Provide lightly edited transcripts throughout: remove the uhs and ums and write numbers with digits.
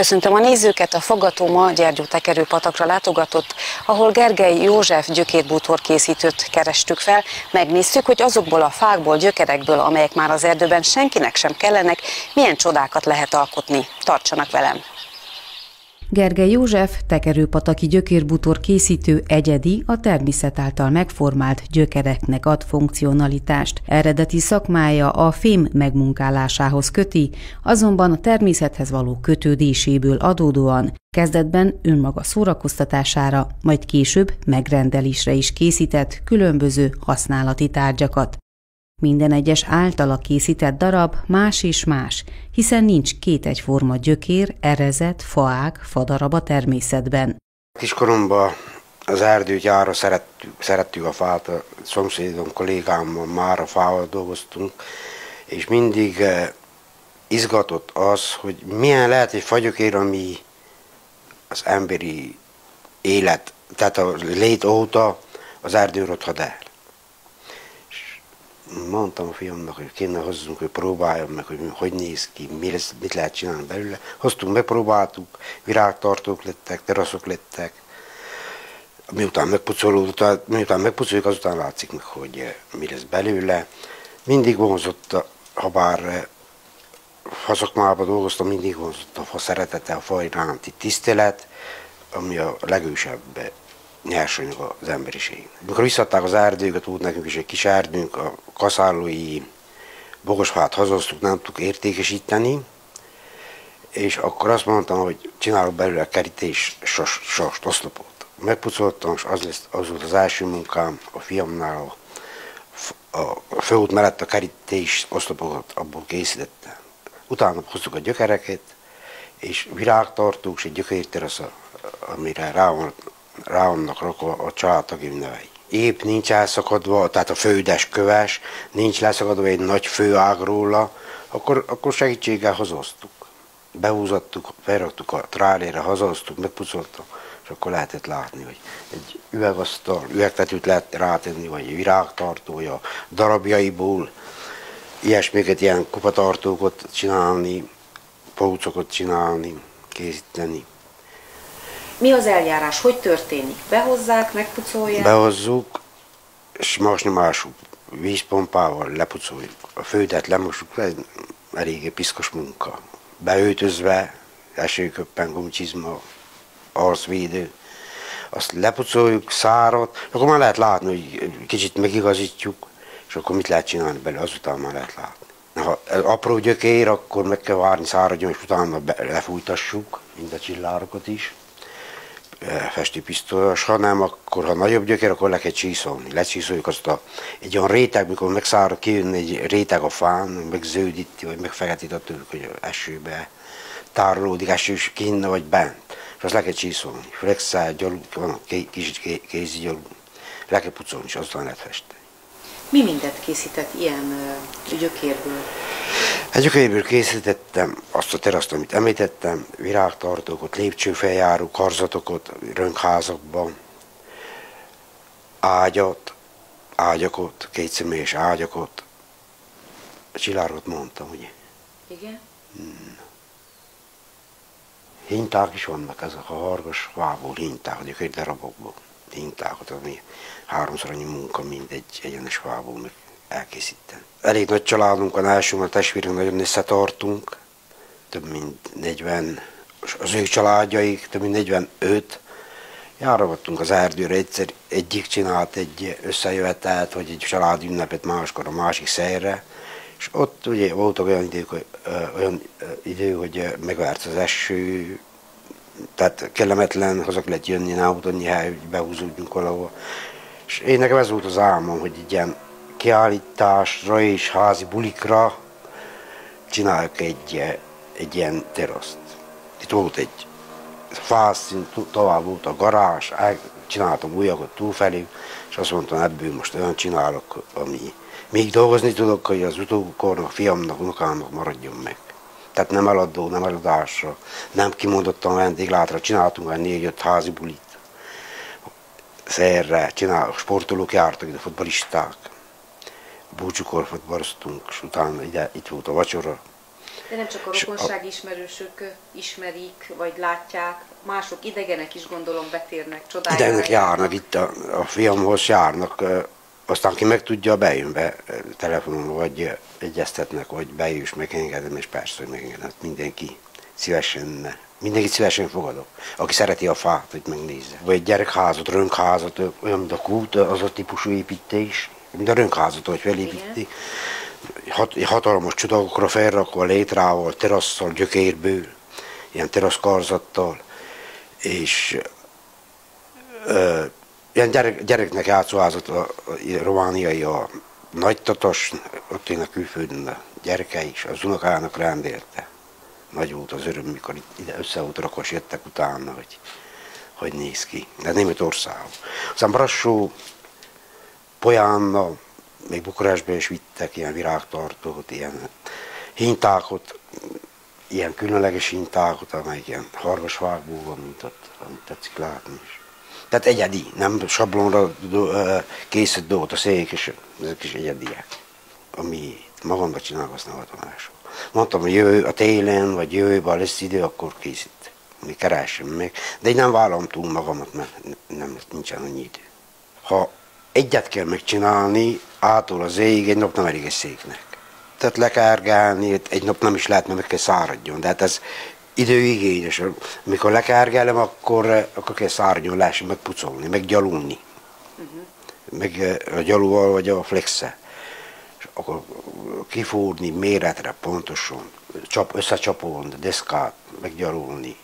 Köszöntöm a nézőket, a Faggató ma Gyergyó-tekerőpatakra látogatott, ahol Gergely József gyökérbútor készítőt kerestük fel. Megnéztük, hogy azokból a fákból, gyökerekből, amelyek már az erdőben senkinek sem kellenek, milyen csodákat lehet alkotni. Tartsanak velem! Gergely József, tekerőpataki gyökérbútor készítő egyedi, a természet által megformált gyökereknek ad funkcionalitást. Eredeti szakmája a fém megmunkálásához köti, azonban a természethez való kötődéséből adódóan kezdetben önmaga szórakoztatására, majd később megrendelésre is készített különböző használati tárgyakat. Minden egyes általa készített darab más és más, hiszen nincs két egyforma gyökér, erezet, faág, fadarab a természetben. Kiskoromban az erdőt járva szerettük a fát, a szomszédom, kollégámmal már a fával dolgoztunk, és mindig izgatott az, hogy milyen lehet egy fagyökér, ami az emberi élet, tehát a lét óta az erdő rothad el. Mondtam a fiamnak, hogy kéne hozzunk, hogy próbáljam meg, hogy néz ki, mit lehet csinálni belőle. Hoztunk, megpróbáltuk, virágtartók lettek, teraszok lettek. Miután megpucoljuk, azután látszik meg, hogy mi lesz belőle. Mindig vonzott, ha bár faszakmában dolgoztam, mindig vonzott a fa szeretete, a fa iránti tisztelet, ami a legősebb nyersanyag az emberiség. Amikor visszadták az erdőket, volt nekünk is egy kis erdőnk, a kaszálói bogosfát hazaztuk, nem tudtuk értékesíteni, és akkor azt mondtam, hogy csinálok belőle kerítés sast, oszlopot. Megpucoltam, és az volt az első munkám a fiamnál, a főút mellett a kerítés oszlopokat abból készítettem. Utána hoztuk a gyökereket, és virágtartók, és egy gyökérterasz, amire rá vannak rakva a családtagi nevei. Épp nincs elszakadva, tehát a földes köves, nincs leszakadva egy nagy főág róla, akkor segítséggel hazaztuk. Behúzattuk, felraktuk a trálére, hazaztuk, megpucoltuk, és akkor lehetett látni, hogy egy üvegasztal, üvegtetőt lehet rátenni, vagy egy virágtartója, darabjaiból, ilyesmiket, ilyen kupatartókat csinálni, pócokat csinálni, készíteni. Mi az eljárás? Hogy történik? Behozzák, megpucolják? Behozzuk, és magasnyomású vízpompával lepucoljuk. A földet lemosuk, ez eléggé piszkos munka. Beöltözve, esőköppen, gumicsizma, arcvédő, azt lepucoljuk, szárad, akkor már lehet látni, hogy kicsit megigazítjuk, és akkor mit lehet csinálni belőle, azután már lehet látni. Ha apró gyökér, akkor meg kell várni, száradjon, és utána lefújtassuk, mind a csillárokat is. Festőpisztolyos, ha nem, akkor ha nagyobb gyökér, akkor le kell csiszolni. Lecsiszoljuk azt egy olyan réteg, mikor megszárad, kijön egy réteg a fán, megzöldíti, vagy megfeketíti a tőlük, hogy esőbe tárolódik, esős kinne vagy bent. És azt le kell csiszolni. Flexel, gyalú, van a kis kézi gyalú, le kell pucolni, és aztán lehet festeni. Mi mindent készített ilyen gyökérből? Egy gyökérből készítettem azt a teraszt, amit említettem, virágtartókat, lépcsőfeljáró, karzatokat, rönkházakban, ágyakat, kétszemélyes ágyakat. A csillárot mondtam, ugye? Igen. Hinták is vannak, ezek a hargas fából hinták, egy darabokból hintákat, ami háromszor annyi munka, mint egy egyenes fából meg elkészíteni. Elég nagy családunk van, elsőben a testvérünk nagyon összetartunk, több mint 40, az ő családjaik, több mint 45. Járogattunk az erdőre, egyszer egyik csinált egy összejövetelt, vagy egy családi ünnepet, máskor a másik szerre, és ott ugye voltak olyan idő, hogy megvárt az eső, tehát kellemetlen, haza kellett jönni, nem volt annyi hely, hogy behúzódjunk valahol. És én nekem ez volt az álmom, hogy egy ilyen kiállításra és házi bulikra csináljuk egy ilyen teraszt. Itt volt egy fászín, tovább volt a garázs, csináltam újakat túlfelé, és azt mondtam, ebből most olyan csinálok, ami még dolgozni tudok, hogy az utókornak, fiamnak, unokámnak maradjon meg. Tehát nem eladó, nem eladásra, nem kimondottan vendéglátra, csináltunk egy 4-5 házi bulit. Szerre, sportolók jártak ide, futballisták. Búcsúkor futballoztunk, és utána itt volt a vacsora. De nem csak a rokonság ismerősök ismerik, vagy látják, mások idegenek is gondolom betérnek, csodálják. Idegenek járnak, itt a fiamhoz járnak, aztán ki meg tudja, bejön be telefonon, vagy egyeztetnek, vagy bejön, és megengedem, és persze, hogy megengedem. Mindenki szívesen fogadok. Aki szereti a fát, hogy megnézze. Vagy egy gyerekházat, rönkházat, olyan, mint a kút, az a típusú építés, mint a rönkházat, hogy felépítik. Hatalmas csodagokra felrakva, létrával, terasszal, gyökérből, ilyen teraszkarzattal, és ilyen gyereknek játszóházat a romániai, a Nagytatas, ott én a külföldön a gyereke is, az unokának rendelte. Nagy volt az öröm, mikor ide össze volt rakva, és jöttek utána, hogy néz ki. De Németországban. Aztán Brassó, Pojánna, még Bukarestbe is vittek ilyen virágtartót, ilyen hintákot, ilyen különleges hintákot, amelyik ilyen hargasvágból van, mint ott, amit tetszik látni is. Tehát egyedi, nem sablonra készült dolgot, a szék, és ezek is egyediek. Ami magamban csinálok, azt nem adom máshol. Mondtam, hogy a télen, vagy jövőben lesz idő, akkor készít. Még keresem meg. De én nem vállalom túl magamat, mert nincsen annyi idő. Ha egyet kell megcsinálni, ától az éjig, egy nap nem elég egy széknek. Tehát lekárgálni, egy nap nem is lehet, mert meg kell száradjon. De hát ez időigényes. Amikor lekárgálom, akkor kell száradjon, lehessen megpucolni, meggyalulni. Meg a gyalúval vagy a flexe. És akkor kifúrni méretre pontosan, összecsapolni a deszkát, meggyalulni,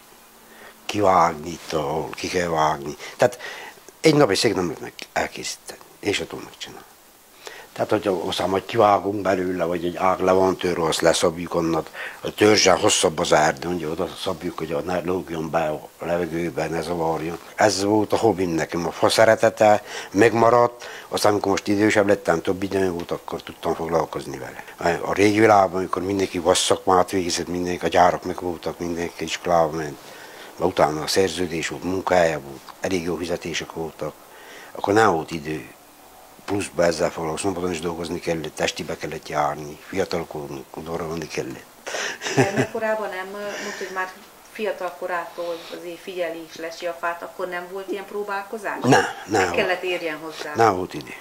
kivágni, ahol ki kell vágni. Tehát egy nap egy szék nem lehet meg elkészíteni, én sem tudom megcsinálni. Tehát, hogyha aztán majd kivágunk belőle, vagy egy áglevantőről, azt leszabjuk onnan, a törzsen hosszabb az erdő, ugye oda szabjuk, hogy ne lógjon be a levegőben, ne zavarjon. Ez volt a hobbim nekem, a fa szeretete megmaradt, aztán amikor most idősebb lettem, több időm volt, akkor tudtam foglalkozni vele. A régi világban, amikor mindenki vasszakmát végzett, mindenki, a gyárak meg voltak, mindenki iskolába ment, mert utána a szerződés volt, munkahelye volt, elég jó fizetések voltak, akkor nem volt idő. Pluszba ezzel foglalkozni, szombaton is dolgozni kellett, testibe kellett járni, fiatalkodni, udvarolni kellett. Gyermekkorában nem mondta, hogy már fiatal korától azért figyeli és lesi a fát, akkor nem volt ilyen próbálkozás? Nem. Kellett érjen hozzá? Nem volt idő.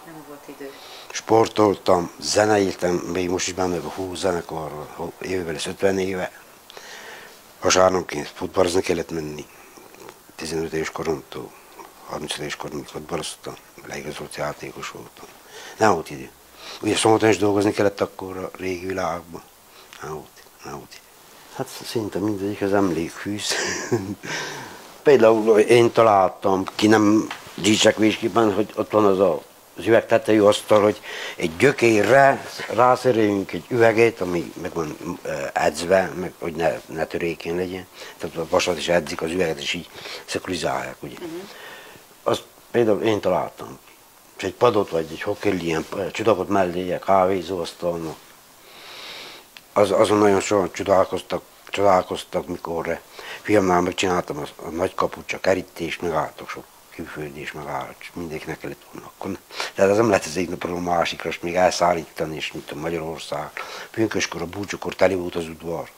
Nem volt idő. Sportoltam, zeneírtam, még most is benne a 20 zenekarról, jövővel lesz 50 éve. Vasárnapként futballozni kellett menni, 15 éves koromtól. 30 éves koromig futballoztam, leigazolt játékos voltam. Nem volt idő. Ugye szombaton is dolgozni kellett akkor a régi világban. Nem volt idő. Hát szinte mindegyik az emlékfűz. Például én találtam, ki nem Zsicsekvésképpen, hogy ott van az üveg tetejű asztal, hogy egy gyökérre rászereljünk egy üveget, ami meg van edzve, meg, hogy ne törékeny legyen. Tehát a vasat is edzik az üveget, és így szekulizálják, ugye. Azt például én találtam. És egy padot vagy egy hokkel ilyen csudakot mellé, kávézóasztalnak. Azon nagyon sokan csodálkoztak, mikor fiamnál megcsináltam a nagy kapucsa, kerítést, megálltak sok külföldi, megállt, és mindenkinek kellett volna. Tehát az nem lehet az egyik napról a másikra, és még elszállítani, és mint a Magyarország. Pünköskor, a búcsúkor teli volt az udvar.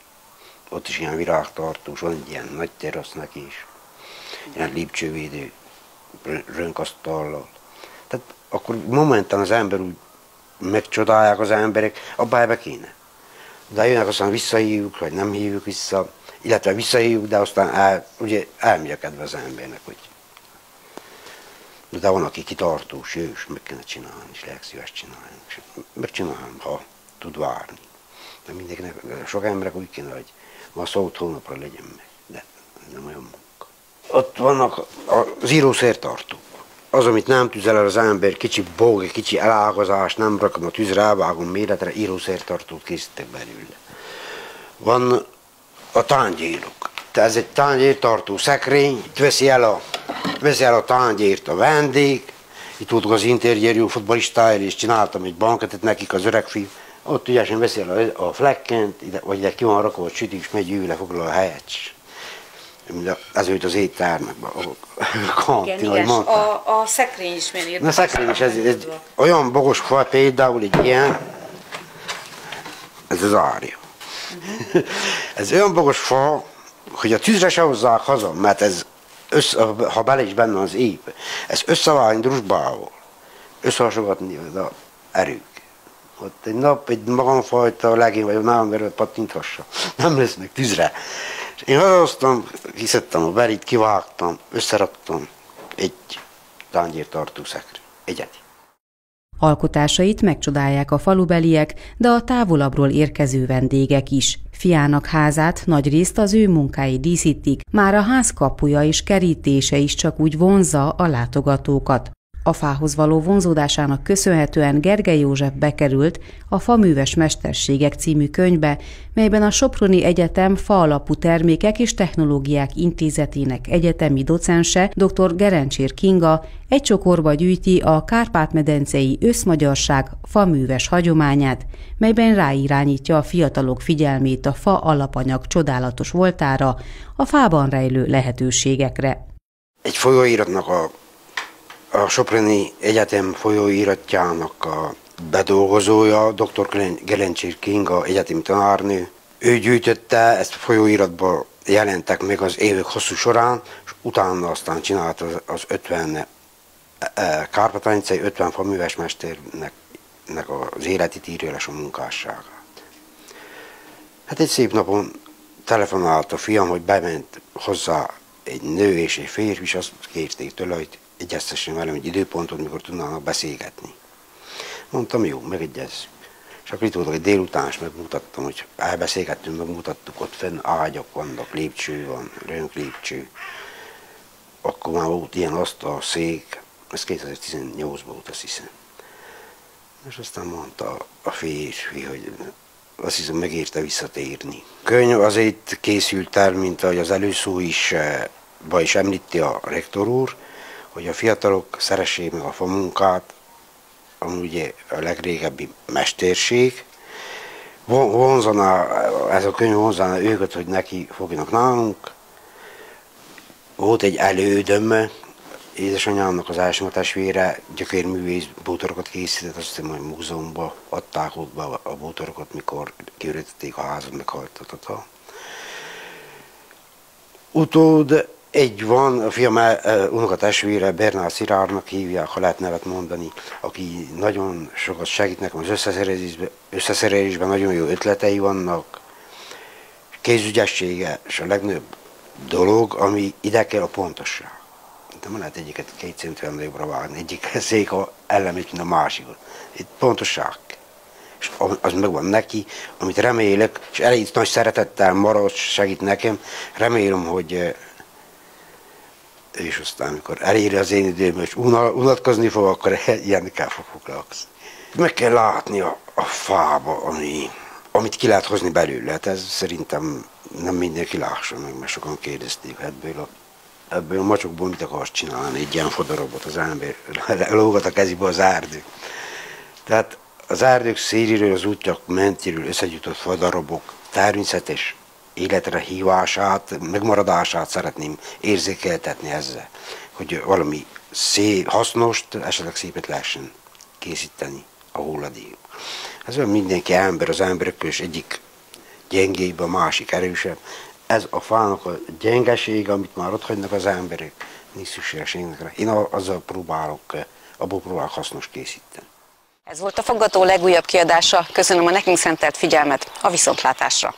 Ott is ilyen virágtartós, van egy ilyen nagy terasznak is. Ilyen lépcsővédő rönkasztallal. Tehát akkor momentán az ember úgy megcsodálják az emberek, abba ebbe kéne. De jönnek, aztán visszahívjuk, vagy nem hívjuk vissza, illetve visszahívjuk, de aztán ugye elmegy a kedve az embernek, hogy de van, aki kitartós, jövős, meg kéne csinálni, és legszíves csinálni. És megcsinálom, ha tud várni. De mindenkinek, sok emberek úgy kéne, hogy ma szólt hónapra legyen meg, de nem olyan munka. Ott vannak az írószertartók. Az, amit nem tüzel el az ember, kicsi bóg, kicsi elágazás, nem rakom a tűzre, elvágom méretre, írószertartót készítek belőle. Van a tányérok. Tehát ez egy tányértartó szekrény, itt veszi el a tányért a vendég. Itt voltunk az interjérjú futballistájára, és csináltam egy banketet nekik, az öreg fiú. Ott ügyesen veszi el a flekkent, vagy ide ki van rakva a sütő, és megy ő lefoglal a helyet. Ez őt az éttermekben, a kantin, ahogy mondtam. A szekrény is milyen érdekes. A szekrény is, ez olyan bogos faj, például egy ilyen, ez az árja. Ez olyan magas fa, hogy a tűzre se hozzák haza, mert ez, ha bele is benne az épp, ez összevágni drusbával, összehasogatni az erők. Ott egy nap egy magamfajta legény vagy nálam erőt pattinthassa, nem lesz meg tűzre. És én hazahoztam, kiszedtem a berit, kivágtam, összeraktam egy tányértartó szekre, egyedi. Alkotásait megcsodálják a falubeliek, de a távolabbról érkező vendégek is. Fiának házát nagyrészt az ő munkái díszítik, már a ház kapuja és kerítése is csak úgy vonzza a látogatókat. A fához való vonzódásának köszönhetően Gergely József bekerült a Faműves Mesterségek című könyvbe, melyben a Soproni Egyetem Faalapú Termékek és Technológiák Intézetének egyetemi docense, dr. Gerencsér Kinga egy csokorba gyűjti a Kárpát-medencei őszmagyarság faműves hagyományát, melyben ráirányítja a fiatalok figyelmét a fa alapanyag csodálatos voltára, a fában rejlő lehetőségekre. Egy folyóiratnak a Soproni Egyetem folyóiratjának a bedolgozója, dr. Gerencsér Kinga egyetemi tanárnő. Ő gyűjtötte, ezt a folyóiratban jelentek meg az évek hosszú során, és utána aztán csinálta az 50 Kárpát-medencei 50 faműves mesternek az életét írja le a munkásságát. Hát egy szép napon telefonált a fiam, hogy bement hozzá egy nő és egy férfi, és azt kérték tőle, hogy egyeztessen velem egy időpontot, mikor tudnának beszélgetni. Mondtam, jó, megegyezzük. És akkor itt voltak egy délután, és megmutattam, hogy elbeszélgettünk, megmutattuk, ott fenn ágyak vannak, lépcső van, rönklépcső. Akkor már volt ilyen asztal, szék, ez 2018-ban volt, azt hiszem. És aztán mondta a férfi, hogy azt hiszem megérte visszatérni. A könyv azért készült el, mint ahogy az előszó is említi a rektor úr, hogy a fiatalok szeressék meg a famunkát, ami ugye a legrégebbi mesterség. Ez a könyv vonzaná őket, hogy neki fogjanak nálunk. Volt egy elődöm, édesanyámnak az első testvére gyökérművész bútorokat készített, azt hiszem, hogy múzeumban adták ott be a bútorokat, mikor kiürítették a házat, meghaltatata. Utód egy van, a fiam unokatestvére, Bernár Szilárdnak hívják, ha lehet nevet mondani, aki nagyon sokat segít nekem az összeszerelésben, nagyon jó ötletei vannak, kézügyessége, és a legnagyobb dolog, ami ide kell, a pontosság. Nem lehet egyiket 2 centivel nagyobbra vágni, egyik szék ellenét, mint a másikot. Itt pontosság. És az megvan neki, amit remélek, és elég nagy szeretettel marad, segít nekem, remélem, hogy és aztán, amikor eléri az én időm, és unatkozni fog, akkor ilyenekkel fog foglalkozni. Meg kell látni a fába, amit ki lehet hozni belőle. Hát ez szerintem nem mindenki lássa meg, mert sokan kérdezték, ebből a macsokból mit akarsz csinálni, egy ilyen fadarabot az ember, lógat a kezébe az erdő. Tehát az erdők széléről, az útjak mentéről összegyűjtött fadarabok természetes életre hívását, megmaradását szeretném érzékeltetni ezzel, hogy valami hasznost, esetleg szépet lehessen készíteni a hulladék. Ez olyan mindenki ember, az emberek és egyik gyengébb, a másik erősebb. Ez a fának a gyengeség, amit már ott hagynak az emberek, nincs szükségességnek. Én abból próbálok hasznos készíteni. Ez volt a Faggató legújabb kiadása. Köszönöm a nekünk szentelt figyelmet, a viszontlátásra.